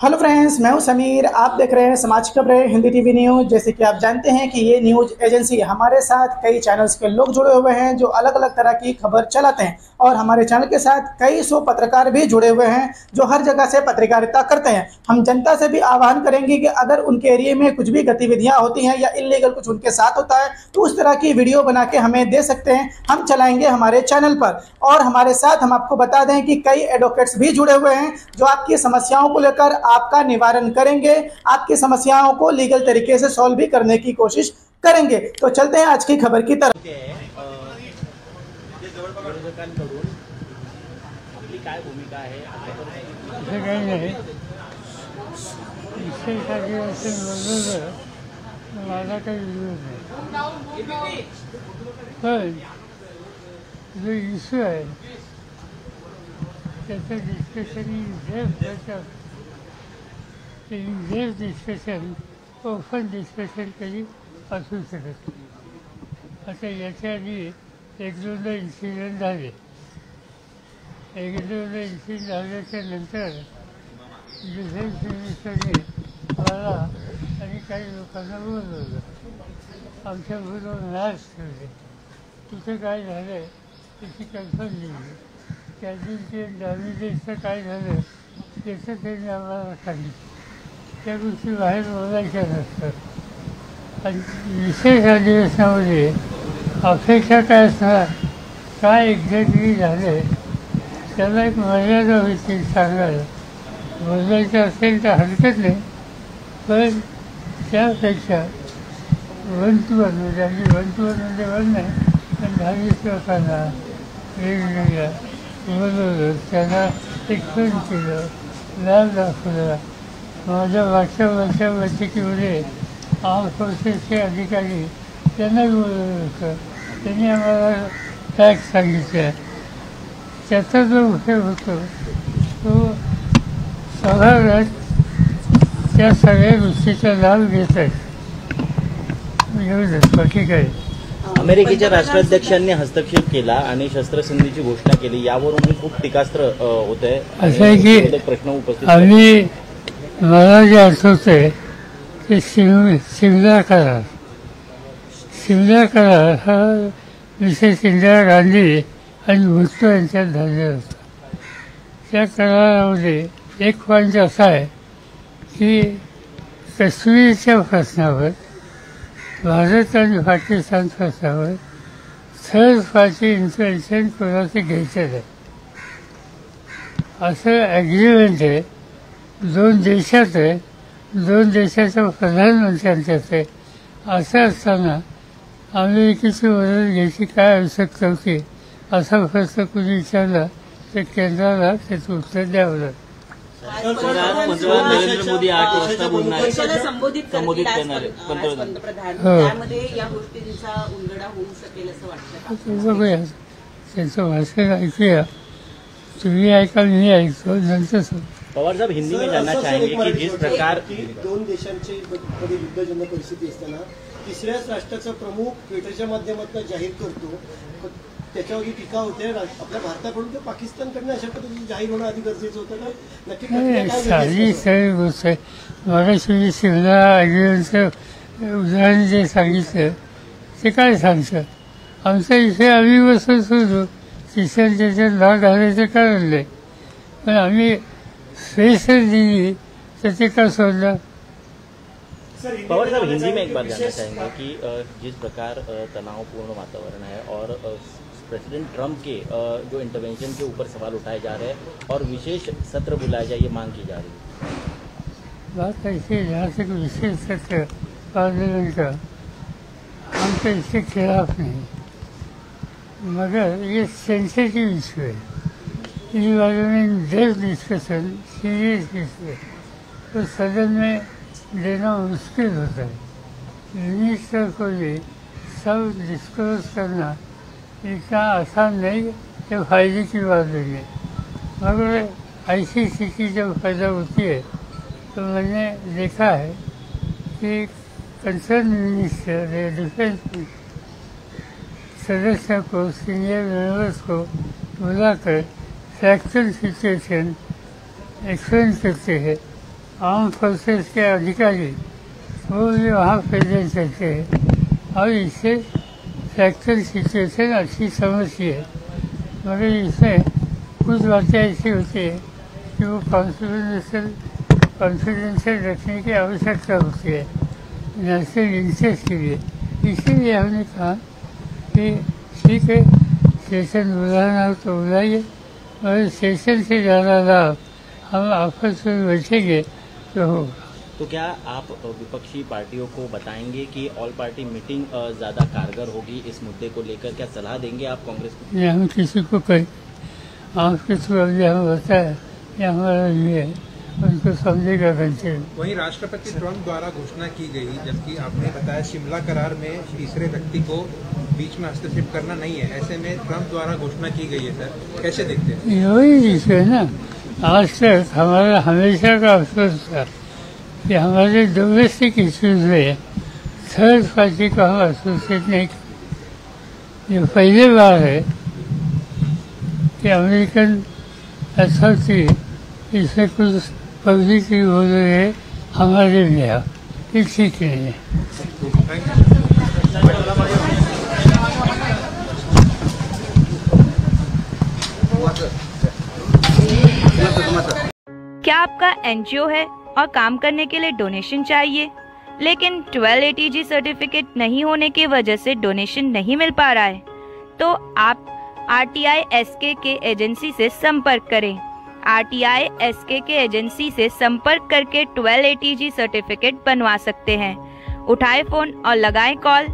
Hello friends, मैं हूं समीर। आप देख रहे हैं समाज खबरें हिंदी टीवी न्यूज़। जैसे कि आप जानते हैं कि ये न्यूज़ एजेंसी हमारे साथ कई चैनल्स के लोग जुड़े हुए हैं जो अलग अलग तरह की खबर चलाते हैं, और हमारे चैनल के साथ कई सौ पत्रकार भी जुड़े हुए हैं जो हर जगह से पत्रकारिता करते हैं। हम जनता से भी आह्वान करेंगे कि अगर उनके एरिया में कुछ भी गतिविधियां होती हैं या इलीगल कुछ उनके साथ होता है तो उस तरह की वीडियो बना के हमें दे सकते हैं, हम चलाएंगे हमारे चैनल पर। और हमारे साथ हम आपको बता दें कि कई एडवोकेट्स भी जुड़े हुए हैं जो आपकी समस्याओं को लेकर आपका निवारण करेंगे, आपकी समस्याओं को लीगल तरीके से सॉल्व भी करने की कोशिश करेंगे। तो चलते हैं आज की खबर की तरफ। विरोधकांकडून आपली काय भूमिका आहे? असं काही नाही, इच्छेसाठी असेल बोललं तर माझा काही विरोध नाही, पण जो इश्यू आहे त्याचं discussion in discussion open discussion कधी असू शकत नाही. आता याच्या आधी एक दोनदा इन्सिडेंट झाले. एक दोनदा इन्सिडेंट झाल्याच्या नंतर डिफेन्स मिनिस्टरने मला आणि काही लोकांना बोलवलं. आमच्याबरोबर मॅच ठेवले. तिथं काय झालं त्याची कन्फर्म दिली. त्या दिवशी डॅमेजेसचं काय झालं त्याचं त्यांनी आम्हाला सांगितलं. त्या गोष्टी बाहेर बोलायच्या नसतात. आणि विशेष अधिवेशनामध्ये अपेक्षा काय असणार, काय एक्झॅक्टली झालं त्याला एक मर्यादा होती सांगायला. बोलायचं असेल तर हरकत नाही, पण त्यापेक्षा वन टू वन म्हणजे वन नाही, पण 10-20 लोकांना वेगवेगळ्या बोलवलं, त्यांना एक्सप्लेन केलं, लॅब दाखवला. माझ्या मागच्या बैठकीमध्ये आर्म फोर्सेसचे अधिकारी त्यांना बोलवलं होतं. त्यांनी आम्हाला फॅक्ट सांगितले. त्याचा जो विषय होतो तो सभागृहात त्या सगळ्या गोष्टीचा लाभ घेत आहेत. एवढंच, बाकी काय. अमेरिकेच्या राष्ट्राध्यक्षांनी हस्तक्षेप केला आणि शस्त्रसंधीची घोषणा केली, यावरून खूप टीकास्त्र होत आहे. असं आहे की प्रश्न उपस्थित आम्ही, मला जे आठवतंय ते सिमला करार हा विशेष इंदिरा गांधी आणि भुट्टो यांच्यात झालेला होता. त्या करारामध्ये एक पॉईंट असा आहे की काश्मीरच्या प्रश्नावर, भारत आणि पाकिस्तान प्रश्नावर थर्ड पार्टी इंटरव्हेन्शन कोणाचं घ्यायचं नाही असं ॲग्रीमेंट आहे. दोन देशात आहे, दोन देशाच्या प्रधानमंत्र्यांच्यात आहे. असं असताना अमेरिकेची मदत घ्यायची काय आवश्यकता होती असा प्रश्न कुणी विचारला तर केंद्राला त्याचं उत्तर द्यावं लागतं. पंतप्रधान नरेंद्र मोदी 8 वाजता बोलणार, संबोधित करणार पंतप्रधान. त्यामध्ये या गोष्टींचा उलगडा होऊ शकेल असं वाटतं. बघूया, त्यांचं भाषण ऐकूया. तुम्ही ऐका, मी ऐकतो, नंतर. पवार साहब, हिंदी में जानना चाहेंगे कि जिस प्रकार दोन देशांची मध्ये युद्धजन्य परिस्थिती असताना तिसऱ्याच राष्ट्राचा प्रमुख ट्विटरच्या माध्यमातून जाहीर करतो, त्याच्यावर ही टीका होते. आपल्या भारताकडून तर पाकिस्तानकडनं अशा पद्धतीने जाहीर होणं आधी गरजेचं होतं का? नक्की साधी सगळी गोष्ट आहे. मगाशी शिमला ॲग्रीमेंटचं उदाहरण जे सांगितलं ते काय सांगतं, आमचा विषय आम्ही बसत होतो. तिसऱ्या त्याच्यात भाग घालायचं कारण नाही, पण आम्ही स्पेस दिली तर ते का सोडलं. पवार साहब, हिंदी में एक बात जानना चाहेंगे कि जिस प्रकार तनावपूर्ण वातावरण है और प्रेसिडेंट ट्रंप के जो इंटरवेंशन के ऊपर सवाल उठाए जा रहे हैं और विशेष सत्र बुलाया जाए, ये मांग की जा रही है. बात ऐसी है, जहाँ से विशेष सत्र पार्लियामेंट का, हम तो इसके खिलाफ नहीं, मगर ये सेंसिटिव इशू है. इस बारे में डेप्थ डिस्कशन, सीरियस इशू है, तो सदन में देना मुश्किल होता है. मिनिस्टर को भी सब डिस्कस करना इतना आसान नहीं कि फायदे की बात नहीं है. मगर ऐसी स्थिति जब पैदा होती है तो मैंने देखा है कि कंसर्न मिनिस्टर, डिफेंस सदस्य को, सीनियर मेंबर्स को बुलाकर फैक्चुअल सिचुएशन एक्सप्लेन करते हैं आर्म फोर्सेस के अधिकारी वो भी वहाँ प्रेजेंट रहते हैं और इससे फ्रैक्चर सिचुएशन अच्छी समझती है, मगर इसमें कुछ बातें ऐसी होती है कि वो कॉन्फिडेंशियल रखने की आवश्यकता होती है नर्सिंग इंसेस के लिए। इसीलिए हमने कहा कि ठीक है, सेशन बुलाना हो तो बुलाइए, मगर सेशन से ज़्यादा लाभ हम आपस में बैठेंगे तो होगा। तो क्या आप विपक्षी पार्टियों को बताएंगे कि ऑल पार्टी मीटिंग ज़्यादा कारगर होगी इस मुद्दे को लेकर? क्या सलाह देंगे आप कांग्रेस को? ये हम किसी को कहें, आपके थ्रू अभी हमें बताया ये हमारा ये है, उनको समझेगा कंसिडर। वहीं राष्ट्रपति ट्रंप द्वारा घोषणा की गई, जबकि आपने बताया शिमला करार में तीसरे व्यक्ति को बीच में हस्तक्षेप करना नहीं है, ऐसे में ट्रंप द्वारा घोषणा की गई है सर, कैसे देखते हैं? यही इशू है ना, आज तक हमारा हमेशा का अफसोस था कि हमारे डोमेस्टिक इश्यूज में थर्ड पार्टी को हम एसोसिएट नहीं करते। ये पहली बार है कि अमेरिकन अथॉरिटी इसमें कुछ पब्लिकली बोल रहे हैं हमारे लिए, ये ठीक नहीं है। क्या आपका एनजीओ है और काम करने के लिए डोनेशन चाहिए, लेकिन 1280G सर्टिफिकेट नहीं होने की वजह से डोनेशन नहीं मिल पा रहा है? तो आप RTI SK के एजेंसी से संपर्क करें। RTI SK के एजेंसी से संपर्क करके 1280G सर्टिफिकेट बनवा सकते हैं। उठाए फ़ोन और लगाएं कॉल